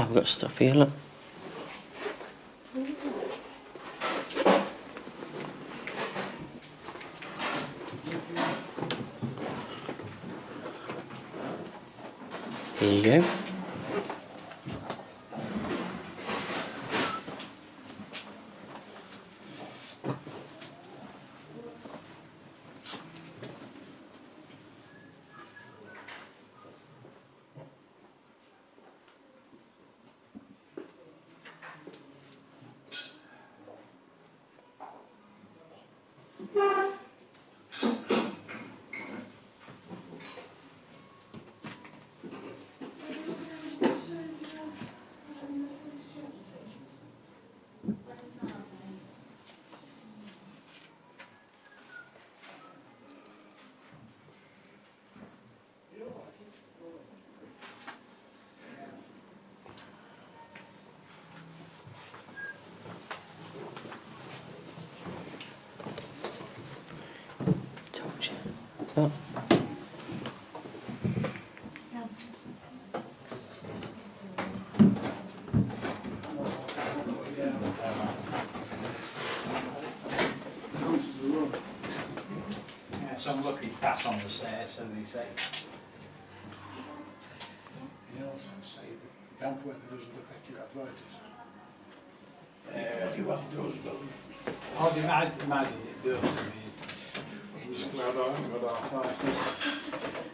I've got stuff here, look. Here you go. Oh. Yeah, some lucky pass on the stairs, so they say. They also say that damp weather doesn't affect your arthritis. It well does, but I'd imagine it does. I mean, I'm just glad I haven't got arthritis.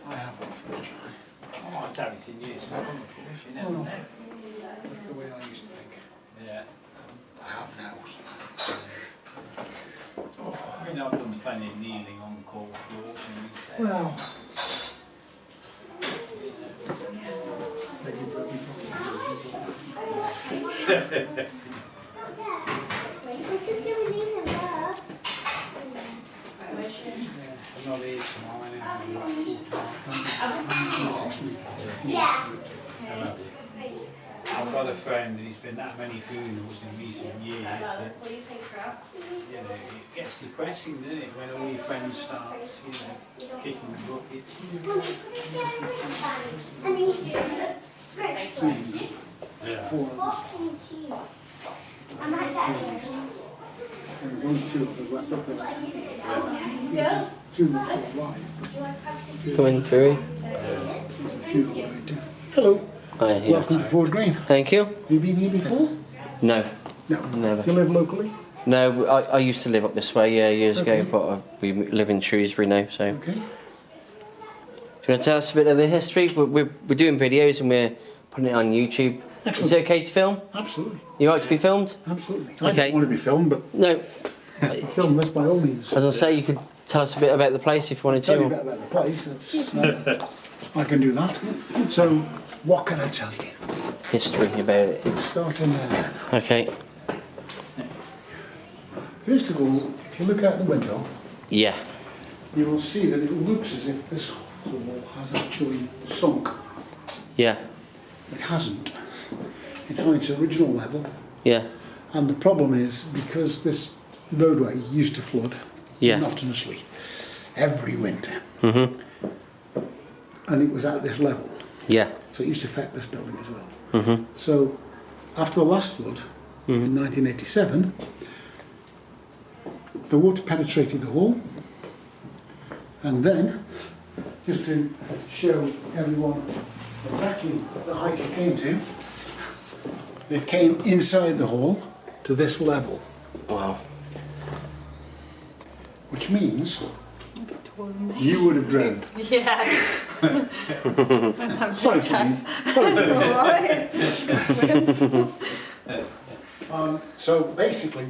I have unfortunately. I might have it in years, so I'm you never know. That's the way I used to think. Yeah. I have now. I mean, I've done plenty of kneeling on cold floors and Well, I'm not here tomorrow. I've got a friend and he's been that many funerals in recent years that, you know, it gets depressing, doesn't it, when all your friends start, you know, kicking the bucket. Yeah. there's only two of us left up there. Two months of life. Coming through. Hello. Hi, yeah. Welcome to Ford Green. Thank you. Have you been here before? No, No. never. Do you live locally? No, I used to live up this way, yeah, years Okay. ago, but we live in Shrewsbury now, so. Okay. Do you want to tell us a bit of the history? We're doing videos and we're putting it on YouTube. Excellent. Is it okay to film? Absolutely. You like to be filmed? Absolutely. I Okay. don't want to be filmed, but No. film this by all means. As I say, you could tell us a bit about the place if you wanted Tell you a to. bit about the place. I can do that. So, what can I tell you? History about it. Starting there. Okay. First of all, if you look out the window, Yeah. you will see that it looks as if this hole has actually sunk. Yeah. It hasn't. It's on its original level, Yeah. and the problem is because this roadway used to flood Yeah. monotonously every winter, Mhm. and it was at this level, Yeah. so it used to affect this building as well. Mhm. So, after the last flood in 1987, the water penetrated the hole, and then, just to show everyone exactly the height it came to, it came inside the hole to this level, Wow. which means you would have drowned. Yeah. Sorry, Celine. Sorry, Celine. So basically,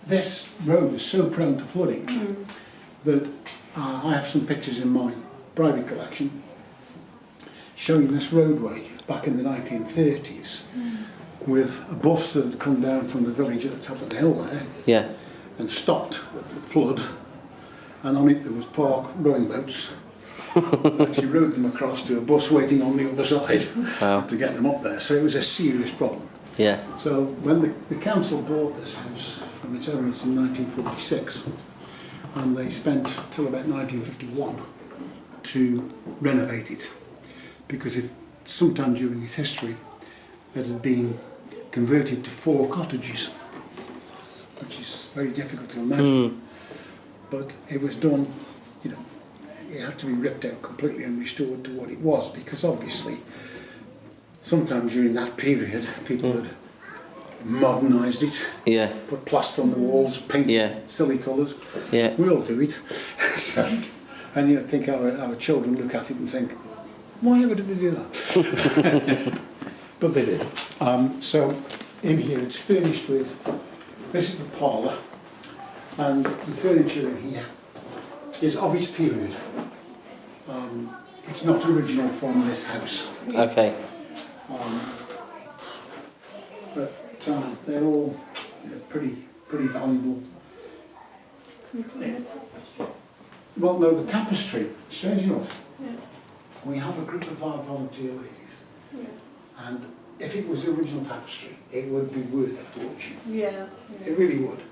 this road is so prone to flooding that I have some pictures in my private collection showing this roadway back in the 1930s with a bus that had come down from the village at the top of the hill there Yeah. and stopped at the flood, and on it there was parked rowing boats. And she rowed them across to a bus waiting on the other side Wow. to get them up there. So it was a serious problem. Yeah. So when the council bought this house from its owners in 1946, and they spent till about 1951 to renovate it, because it sometime during its history, it had been converted to 4 cottages, which is very difficult to imagine. But it was done, you know, it had to be ripped out completely and restored to what it was, because obviously, sometime during that period, people had modernised it, put plaster on the walls, painted silly colours. We all do it. And you think our children look at it and think, why ever did they do that? But they did. So in here it's furnished with, this is the parlour, and the furniture in here is of its period. It's not original from this house. Okay. But they're all, you know, pretty valuable. Well, no, the tapestry, strange enough, we have a group of our volunteer ladies, and if it was the original tapestry, it would be worth a fortune. It really would.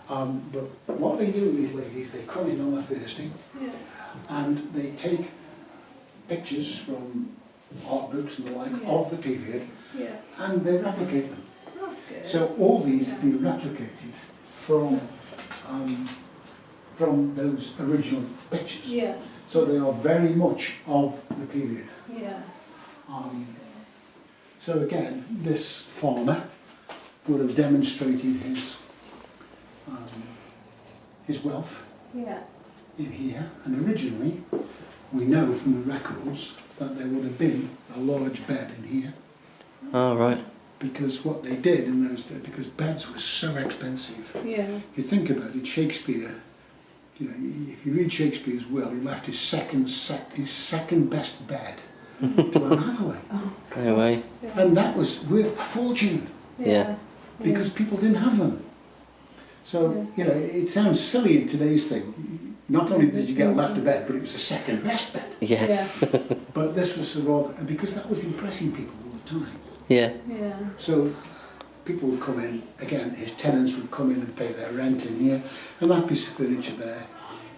But what they do, these ladies, they come in on a Thursday, and they take pictures from art books and the like of the period, and they replicate them. That's good. So all these have been replicated from those original pictures. So they are very much of the period. So again, this farmer would have demonstrated his wealth in here, and originally we know from the records that there would have been a large bed in here. Oh, right. Because what they did in those days, because beds were so expensive. If you think about it, Shakespeare, you know, if you read Shakespeare's will, he left his second best bed to Anne Hathaway. No way. And that was worth a fortune. Because people didn't have them. So, you know, it sounds silly in today's thing. Not only did you get left a bed, but it was the second best bed. But this was rather, because that was impressing people all the time. So people would come in, again, his tenants would come in and pay their rent in here, and that piece of furniture there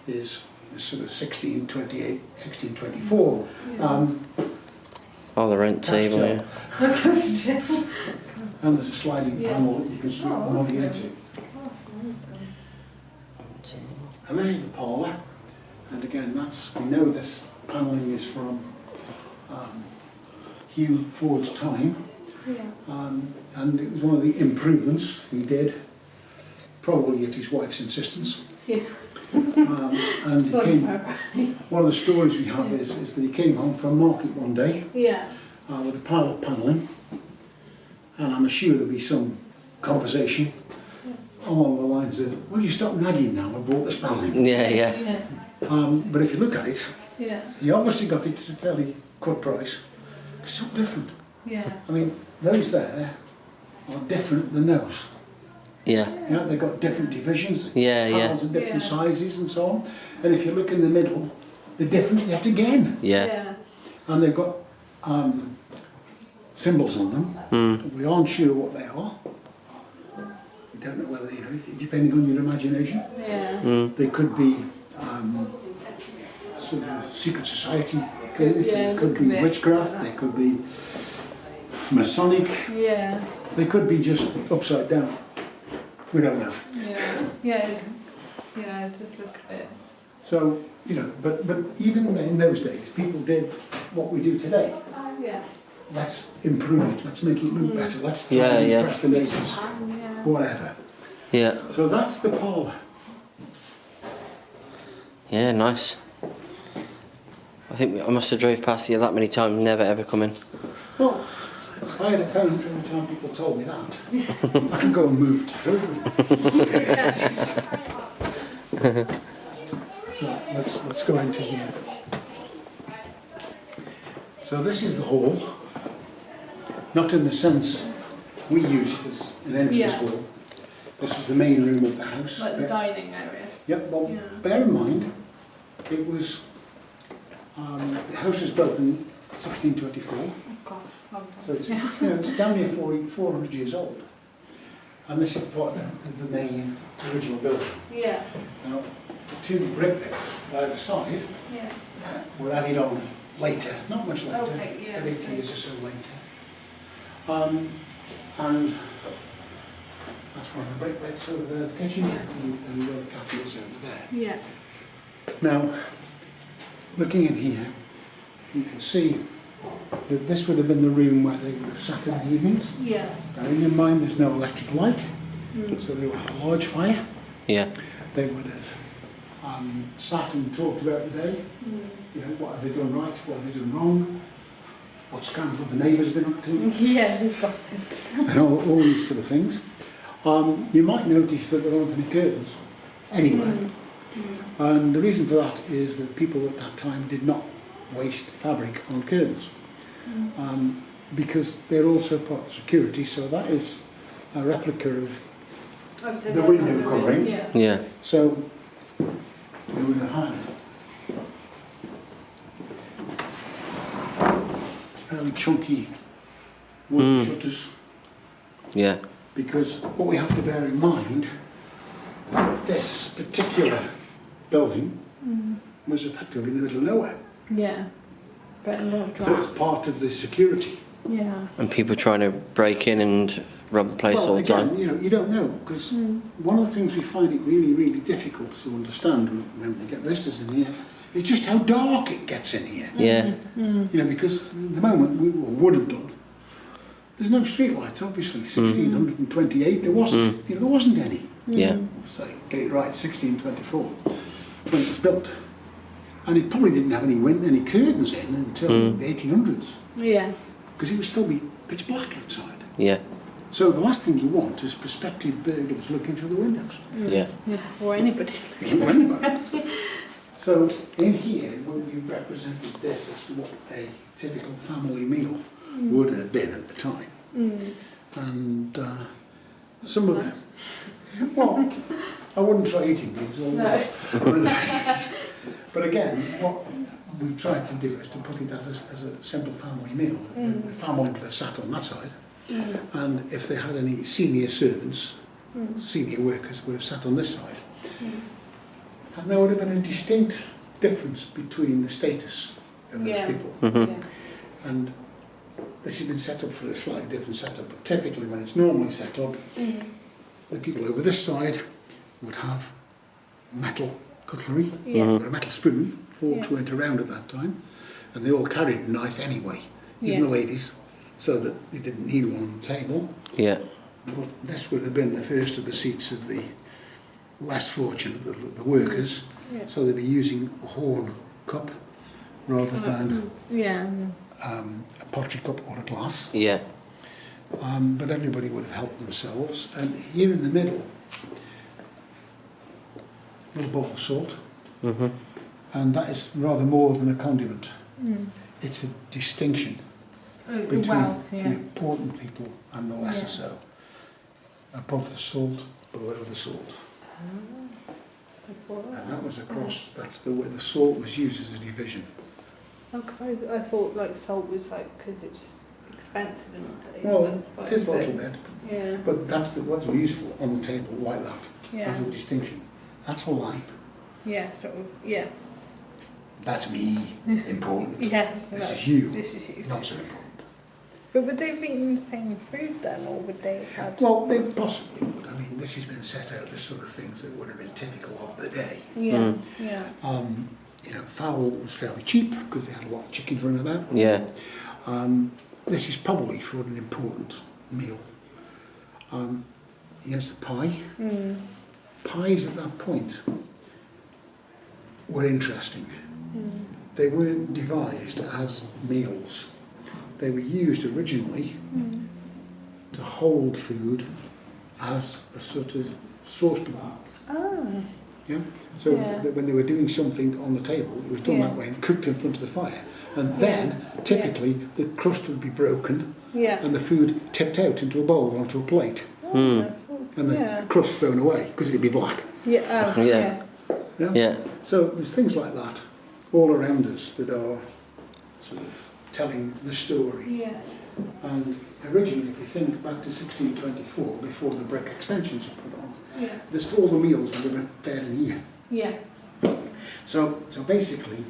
is sort of 1628, 1624. Oh, the rent table, And there's a sliding panel that you can sweep the money into. And this is the parlour, and again, we know this panelling is from Hugh Ford's time. And it was one of the improvements he did, probably at his wife's insistence. And he one of the stories we have is that he came home from market one day with a pile of panelling, and I'm sure there'll be some conversation along the lines of, will you stop nagging now, I bought this panelling. But if you look at it, he obviously got it at a fairly good price. It's so different. I mean, those there are different than those. They've got different divisions, panels and different sizes and so on. And if you look in the middle, they're different yet again. And they've got symbols on them. We aren't sure what they are. We don't know whether, you know, depending on your imagination. They could be sort of secret society things, it could be witchcraft, they could be Masonic, they could be just upside down. We don't know. Just look at it. So, you know, but even in those days, people did what we do today. Let's improve it, let's make it look better, let's try and impress the neighbours, whatever. So that's the parlour. Nice. I think I must have drove past here that many times, never ever come in. Well, if I had a pound for every time people told me that, I could go and move to Shrewsbury. Let's go into here. So this is the hall, not in the sense we use it as an entrance hall. This is the main room of the house. Like the dining area. Well, bear in mind, it was, the house was built in 1624. Oh gosh. So it's, you know, it's damn near 400 years old. And this is part of the main original building. Now, the two brick bits by the side were added on later, not much later, Okay, yeah. but 80 years or so later. And that's one of the brick beds over there, the kitchen, and the cafe is over there. Yeah. Now, looking in here, you can see that this would have been the room where they would have sat in the evenings. Yeah. Bearing in mind there's no electric light, so they would have a large fire. Yeah. They would have sat and talked about the day. You know, what have they done right, what have they done wrong, what scandal have the neighbours been up to, Yeah, just gossip. and all these sort of things. You might notice that there aren't any curtains anywhere. And the reason for that is that people at that time did not waste fabric on curtains. Because they're also part of security, so that is a replica of the window covering. Yeah. Yeah. So they would have had fairly chunky wood shutters, Yeah. because what we have to bear in mind, this particular building was effectively in the middle of nowhere. Yeah. But a lot of So it's part of the security. Yeah. And people trying to break in and rob the place Well, all the again, time. you know, you don't know, because one of the things we find it really, really difficult to understand when we get visitors in here is just how dark it gets in here. Yeah. You know, because at the moment we would have done. There's no street lights, obviously. 1628, there wasn't. You know, there wasn't any. Yeah. So get it right, 1624, when it was built, and it probably didn't have any curtains in until the 1800s, Yeah. because it would still be pitch black outside. Yeah. So the last thing you want is prospective burglars looking through the windows. Yeah. Yeah. Or anybody. So in here, we've represented this as to what a typical family meal would have been at the time. And some of well, I wouldn't try eating these all day. But again, what we've tried to do is to put it as a simple family meal. The family would have sat on that side, and if they had any senior servants, senior workers would have sat on this side. And there would have been a distinct difference between the status of those people. Yeah. And this has been set up for a slightly different setup, but typically when it's normally set up, the people over this side would have metal cutlery, or a metal spoon. Forks weren't around at that time, and they all carried a knife anyway, even the ladies, so that you didn't need one on the table. Yeah. But this would have been the first of the seats of the less fortunate, the workers, so they'd be using a horn cup rather than a pottery cup or a glass. Yeah. But everybody would have helped themselves. And here in the middle, a little bowl of salt. And that is rather more than a condiment. It's a distinction between the important people and the lesser so. Above the salt, below the salt. And that was across, that's the way the salt was used as a division. Oh, because I thought like salt was like, because it's expensive and Well, it is a little bit, Yeah. but that's what's useful on the table like that, as a distinction. That's a line. Yeah, sort of, yeah. That's me, important. Yes. This is you, This is you. not so important. But would they have eaten the same food then, or would they have had... Well, they possibly would. I mean, this has been set out as sort of things that would have been typical of the day. Yeah, yeah. You know, fowl was fairly cheap because they had a lot of chickens running about. Yeah. This is probably for an important meal. Here's the pie. Pies at that point were interesting. They weren't devised as meals. They were used originally to hold food as a sort of saucepan. Oh. Yeah. So that when they were doing something on the table, it was done that way and cooked in front of the fire. And then, typically, the crust would be broken and the food tipped out into a bowl onto a plate. And the crust thrown away because it'd be black. Yeah. Oh, Yeah. Yeah. So there's things like that all around us that are sort of telling the story. Yeah. And originally, if you think back to 1624, before the brick extensions were put on, there's all the meals that were there in here. Yeah. So basically,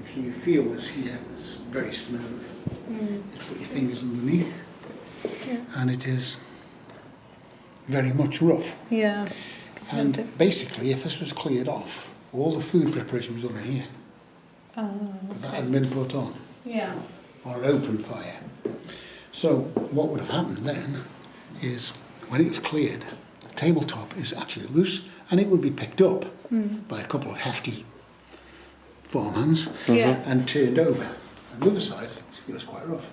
if you feel this here, it's very smooth. Just put your fingers underneath, and it is very much rough. Yeah. And basically, if this was cleared off, all the food preparation was under here, because that hadn't been put on, Yeah. on an open fire. So what would have happened then is, when it was cleared, the tabletop is actually loose, and it would be picked up by a couple of hefty farmhands Yeah. and turned over. And the other side feels quite rough.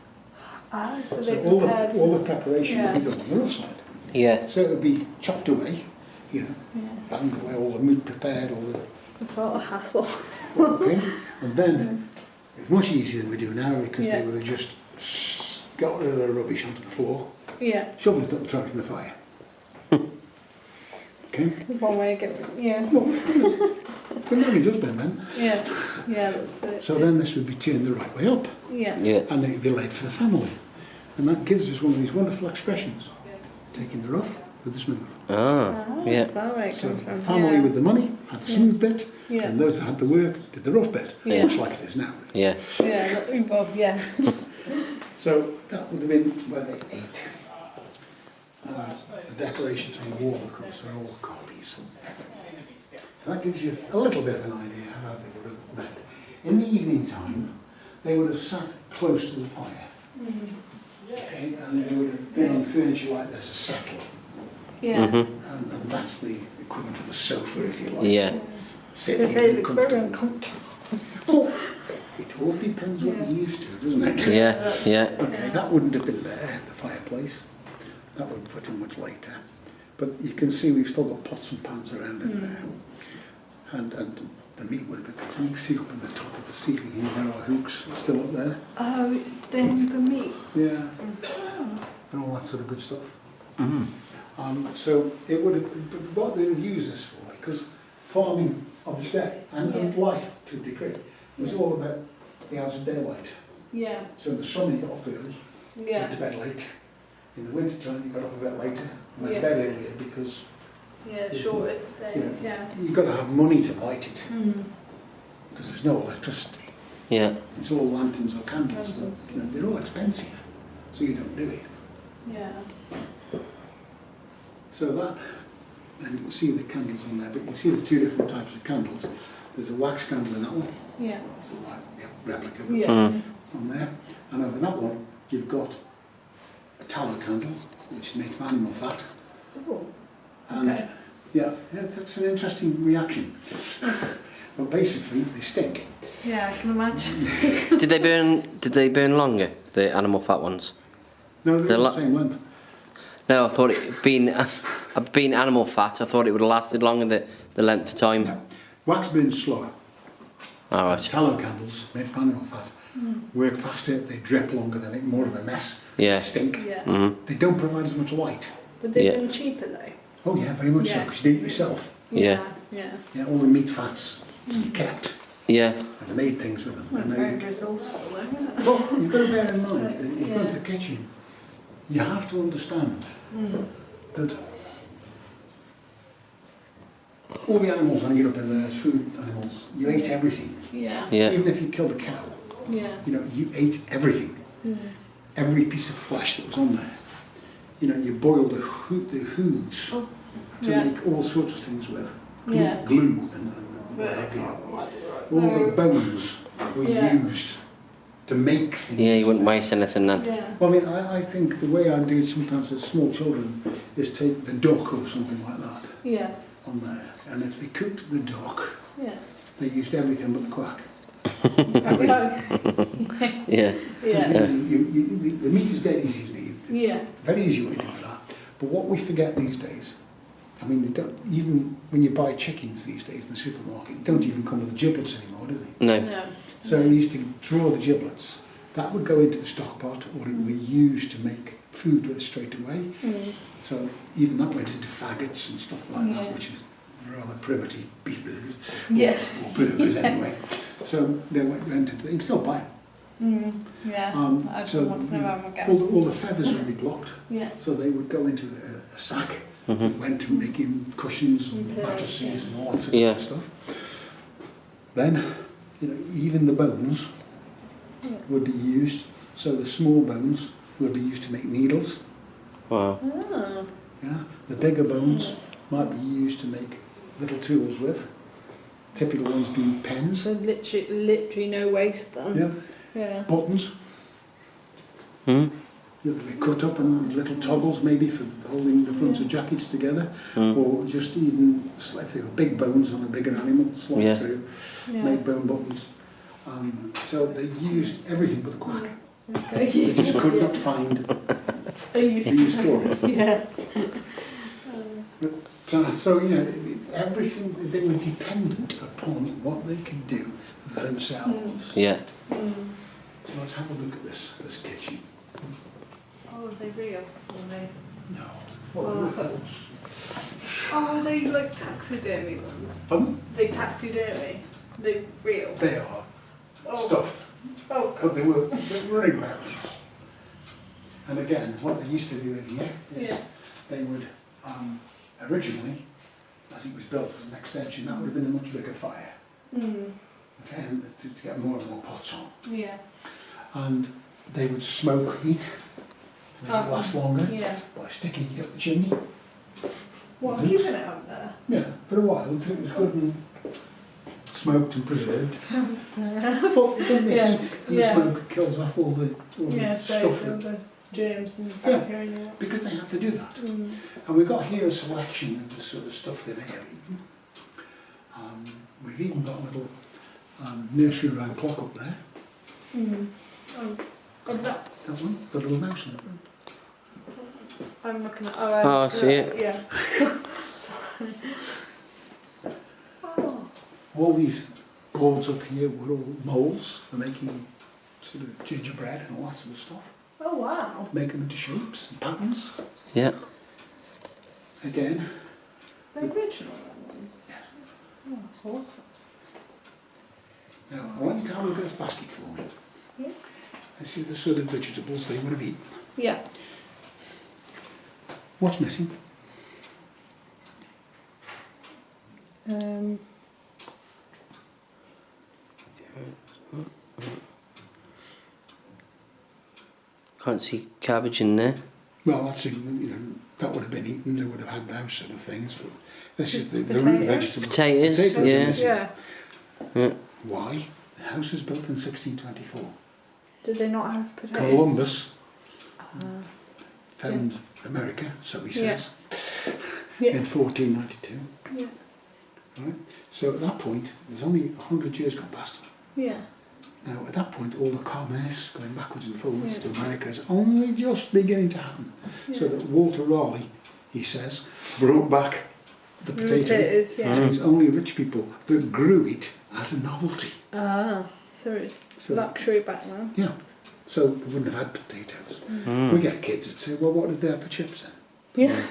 Ah, so So they all prepared. the preparation would be done on the rough side. Yeah. So it would be chopped away, you know, banged away, all the meat prepared, all the A sort of hassle. okay, and then it's much easier than we do now, because Yeah. they would have just got rid of the rubbish onto the floor, Yeah. shoveled it up and thrown it in the fire. Okay, There's one way of getting. Yeah. but nobody does Ben then. Yeah. Yeah. That's it. So then this would be turned the right way up, Yeah. Yeah. and then it would be laid for the family. And that gives us one of these wonderful expressions, taking the rough with the smooth. Ah. Yeah. That's how it So comes the from. family Yeah. with the money had the smooth bit, Yeah. and those that had the work did the rough bit, Yeah. much like it is now. Yeah. Yeah. Not involved. Yeah. So that would have been where they ate. The decorations on the wall, of course, are all copies. So that gives you a little bit of an idea how they would have met. In the evening time, they would have sat close to the fire. Okay, and they would have been on furniture like this, a settle. Yeah. And that's the equivalent of the sofa, if you like. Yeah. Sit They here say and it's very comfortable. uncomfortable. It all depends what you're used to, doesn't it? Yeah. Yeah. Okay, that wouldn't have been there, the fireplace. That would put in much later. But you can see we've still got pots and pans around in there. And the meat would have been cooked. You can see up in the top of the ceiling here, there are hooks still up there. Oh, did they hang the meat? Yeah. And all that sort of good stuff. So it would have, but what they would use this for, because farming of its day and life to a degree was all about the hours of daylight. Yeah. So in the summer you got up early, Yeah. went to bed late. In the winter time you got up a bit later, went Yeah. to bed earlier, because Yeah. Shorter you days. know, Yeah. you've got to have money to light it, because there's no electricity. Yeah. It's all lanterns or candles. But, you know, they're all expensive, so you don't do it. Yeah. So that, and you can see the candles on there, but you can see the two different types of candles. There's a wax candle in that one, Yeah. it's like the replica but Yeah. on there, and over that one you've got a tallow candle, which is made from animal fat. Oh. And Okay. yeah, that's an interesting reaction. But basically, they stink. Yeah, I can imagine. Did they burn longer, the animal fat ones? No, they're all They're the same length. No, I thought it being animal fat. I thought it would have lasted longer the length of time. No. Wax burns slower. All right. Tallow candles made from animal fat work faster, they drip longer, they make more of a mess. Yeah. They stink. Yeah. They don't provide as much light. But they've Yeah. been cheaper though. Oh yeah, very much so, Yeah. because you did it yourself. Yeah. Yeah. Yeah, all the meat fats you kept Yeah. and made things with them. Well, And very they, resourceful though, isn't it? well, you've got to bear in mind, if you go Yeah. into the kitchen, you have to understand that all the animals hanging up in there as food animals, you ate everything. Yeah. Yeah. Even if you killed a cow, Yeah. you know, you ate everything. Every piece of flesh that was on there. You know, you boiled the hooves to Yeah. make all sorts of things with. Yeah. Glue and what have you. All the bones were Yeah. used to make things. Yeah, you wouldn't waste anything then. Yeah. Well, I mean, I think the way I do it sometimes with small children is take the duck or something like that Yeah. on there. And if they cooked the duck, Yeah. they used everything but the quack. Everything. Yeah. Yeah. The meat is dead easy to eat. Yeah. Very easy what you do with that. But what we forget these days, I mean, they don't, even when you buy chickens these days in the supermarket, they don't even come with the giblets anymore, do they? No. No. So we used to draw the giblets. That would go into the stock pot, or it would be used to make food with straight away. So even that went into faggots and stuff like that, which is rather primitive beef burgers. Yeah. Or burgers anyway. So they went into, you can still buy them. Yeah. I So want to know how I'm going. all the feathers would be blocked. Yeah. So they would go into a sack that went to making cushions and mattresses and all that sort Yeah. of stuff. Then you know, even the bones would be used. So the small bones would be used to make needles. Wow. Oh. Yeah, the bigger bones might be used to make little tools with. Typical ones being pens. So literally no waste then. Yeah, Yeah. buttons. Hmm. That they cut up in little toggles maybe for holding the fronts of jackets together, or just even if they were big bones on a bigger animal, sliced through, made bone buttons. So they used everything but the quack. Okay. They just could not find Are you the use for it. Yeah. But, so you know, everything, they were dependent upon what they could do themselves. Yeah. So let's have a look at this kitchen. Oh, are they real? Or they? No. What are the thoughts? Oh, are they like taxidermy ones? Pardon? They taxidermy? They real? They are Oh. stuffed. Oh, But they were real. And again, what they used to do in here is they would originally, as it was built as an extension, that would have been a much bigger fire. Okay, and to get more and more pots on. yeah. And they would smoke heat to make it last longer Yeah. by sticking it up the chimney. What, keeping it up there? Yeah, for a while until it was good and smoked and preserved. But then the heat and the smoke kills off all the stuff. So the germs and Yeah. bacteria. Because they have to do that. And we've got here a selection of the sort of stuff they may have eaten. We've even got a little nursery rhyme clock up there. Oh, got that. That one, got a little mouse on it. I'm looking at. Oh, I see it. Yeah. Sorry. Oh. All these boards up here were all moulds for making sort of gingerbread and all that sort of stuff. Oh wow. Make them into shapes and patterns. Yeah. Again. The original ones. Yes. Oh, that's awesome. Now, I want you to have a look at this basket for me. Yeah. This is the sort of vegetables they would have eaten. Yeah. What's missing? Can't see cabbage in there. Well, that's that would have been eaten. They would have had those sort of things. But this is the root vegetables. Potatoes, are yeah. missing. Yeah. Why? The house was built in 1624. Did they not have potatoes? Columbus found America, so he says, in 1492. Yeah. Right? So at that point, there's only 100 years gone past. Yeah. Now, at that point, all the commerce going backwards and forwards to America is only just beginning to happen. So that Walter Raleigh, he says, brought back the potato. Potatoes, yeah. And it was only rich people that grew it as a novelty. Ah, so it's luxury back then. Yeah. So they wouldn't have had potatoes. We get kids that say, well, what did they have for chips then? Yeah.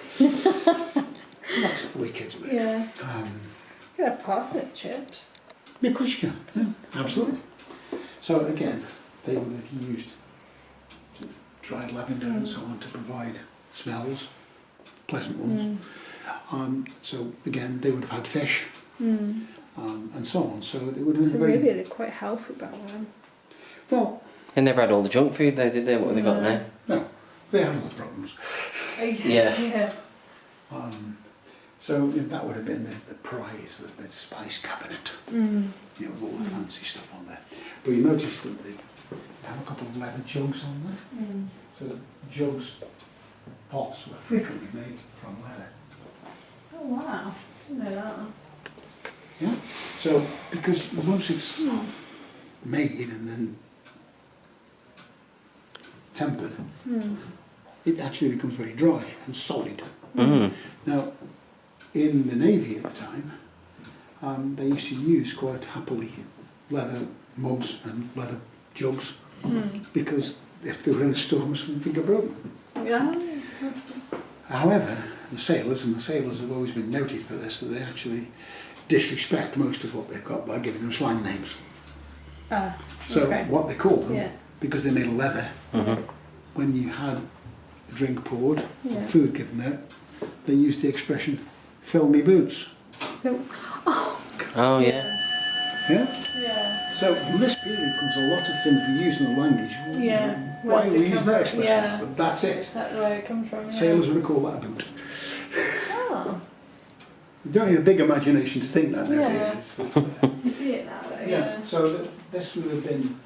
That's the way kids work. Yeah. Yeah, parsnip chips. Yeah, of course you can. Yeah, absolutely. So again, they would have used dried lavender and so on to provide smells, pleasant ones. So again, they would have had fish and so on. So they would have been So very really, they're quite healthy back then. well. They never had all the junk food though, did they? What have they got there? No, they had other problems. Yeah. So that would have been the prize, the spice cabinet, with all the fancy stuff on there. But you notice that they have a couple of leather jugs on there. So the jugs, pots were frequently made from leather. Oh wow, didn't know that. Yeah. So because once it's made and then tempered, it actually becomes very dry and solid. Now, in the Navy at the time, they used to use quite happily leather mugs and leather jugs because if they were in a storm, something got broken. Yeah. However, the sailors have always been noted for this, that they actually disrespect most of what they've got by giving them slang names. So what they call them, because they made of leather, when you had a drink poured, or food given out, they used the expression, "fill me boots." Oh yeah. Yeah? Yeah. So from this period comes a lot of things we use in the language. Yeah. Why Where are does we it using come that from? expression? Yeah. But that's it. That's where it comes from. Yeah. Sailors would call that a boot. Oh. You don't need a big imagination to think that Yeah. nowadays. It's there. You see it now, though. Yeah, so this would have been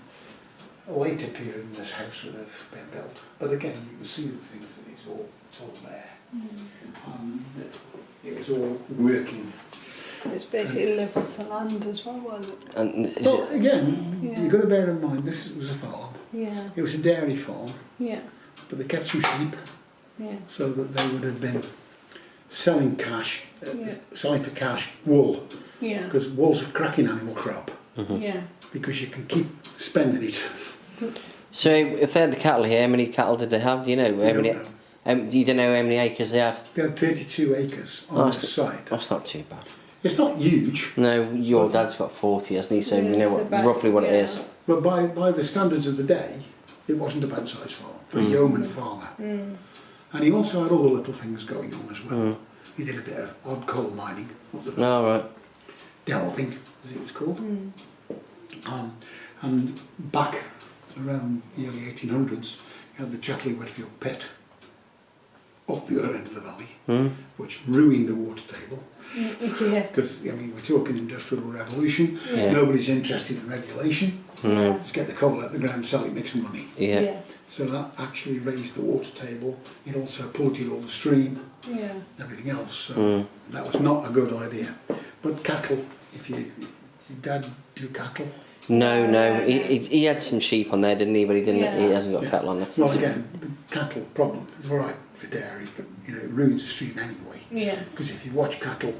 a later period in this house would have been built. But again, you can see the things that it's all there. It was all working. It's basically lived with the land as well, was it? And is Well, it, again, Yeah. you've got to bear in mind this was a farm. Yeah. It was a dairy farm, Yeah. but they kept some sheep Yeah. so that they would have been selling cash, Yeah. selling for cash wool, Yeah. because wool's a cracking animal crop Yeah. because you can keep spending it. so if they had the cattle here, how many cattle did they have? Do you know how We many? don't know. You don't know how many acres they had? They had 32 acres on Oh, this site. That's not too bad. It's not huge, No, your dad's got 40, hasn't he? So Yeah, you know so what, about- roughly what it yeah. is. but by the standards of the day, it wasn't a bad sized farm for a yeoman farmer. And he also had other little things going on as well. He did a bit of odd coal mining, up the All right. delving, as it was called. And back around the early 1800s, you had the Chatley Whitfield pit up the other end of the valley, which ruined the water table. Yeah. Because, I mean, we're talking industrial revolution, Yeah. nobody's interested in regulation. No. Just get the coal out the ground, sell it, make some money. Yeah. So that actually raised the water table. It also polluted all the stream, Yeah. everything else. So that was not a good idea. But cattle, if your dad do cattle, No, no. He had some sheep on there, didn't he? But he didn't. Yeah. He hasn't got Yeah. cattle on there. well, again, the cattle problem is all right for dairy, but you know, it ruins the stream anyway. Yeah. Because if you watch cattle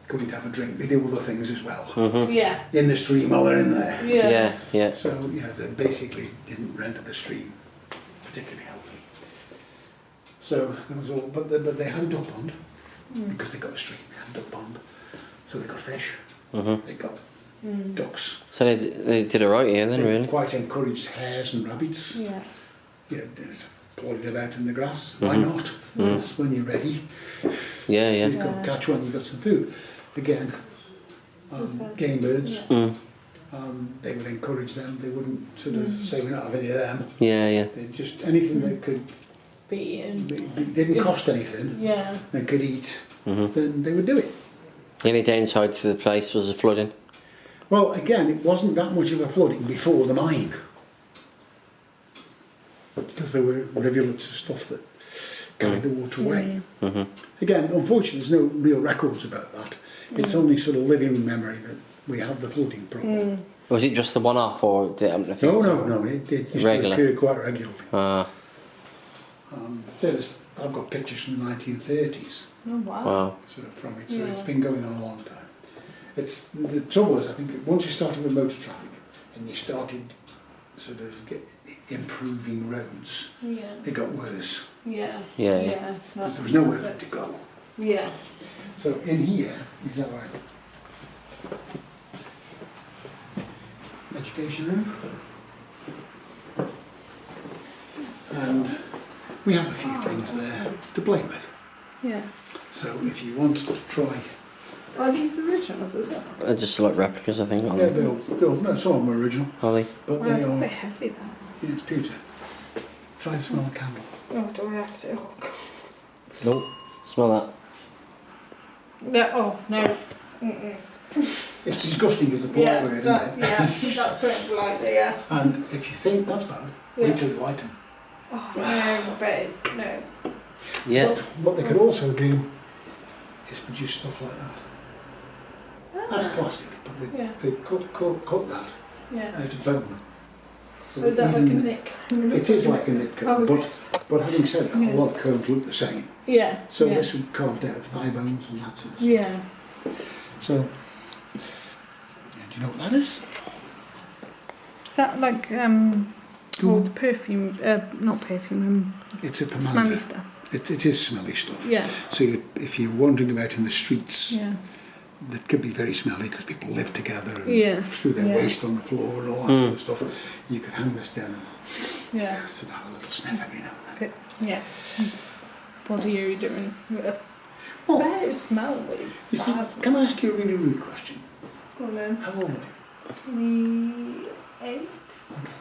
going to have a drink, they do other things as well. Yeah. In the stream while they're in there. Yeah. Yeah, yeah. So, you know, they basically didn't render the stream particularly healthy. So there was all, but they had a duck pond because they got a stream. They had a duck pond, so they got fish. They got ducks. So they did alright here then, They really. quite encouraged hares and rabbits. Yeah. You know, plodding about in the grass. Why not? That's when you're ready. Yeah, yeah. You've got to catch one. You've got some food. Again, game birds. They would encourage them. They wouldn't sort of say we're not having any of them. Yeah, yeah. They just anything that could didn't cost anything Yeah. and could eat, then they would do it. The only downside to the place was the flooding. Well, again, it wasn't that much of a flooding before the mine, because there were rivulets of stuff that carried the water away. Again, unfortunately, there's no real records about that. It's only sort of living memory that we have the flooding problem. Was it just the one-off, or did it happen a few? No, it used Regular. to occur quite regularly. Ah, I've got pictures from the 1930s. Oh wow. wow. Sort of from it, so it's been going on a long time. It's the trouble is, I think once you started with motor traffic and you started sort of improving roads, Yeah. it got worse Yeah. Yeah, yeah. Yeah. because there was nowhere for it to go. Yeah. So in here is our education room, and we have a few things there to play with. Yeah. So if you want to try, Are these originals as well? They're just like replicas, I think, aren't yeah, they? no, some of them are original, Are they? but Well, they it's a are. bit heavy though. Yeah, it's pewter. Try to smell the candle. Oh, do I have to? Oh, God. Nope. Smell that. No, oh, no. It's disgusting is the polite Yeah, word, isn't that, it? yeah, that's pretty politely, yeah. And if you think that's bad, Yeah. wait till you light them. Oh, no, babe, no. Yeah. But what they could also do is produce stuff like that. That's plastic, but Yeah. they cut that Yeah. out of bone. So So is that like a even- nick? It is like a knit Oh, comb, is but having said that, a lot of combs look the same. Yeah. So yeah. this would carved out of thigh bones and that sort of stuff. Yeah. So, yeah, do you know what that is? Is that like old perfume? Not perfume. It's a Smelly pomander. stuff. It is smelly stuff. Yeah. So if you're wandering about in the streets, Yeah. that could be very smelly because people live together and Yeah. threw their Yeah. waste on the floor and all that sort of stuff. You could hang this down and Yeah. sort of have a little sniff every now and then. Yeah. What are you doing? Well, But it smells really you see, bad. can I ask you a really rude question? Go on then. How old are you? 28.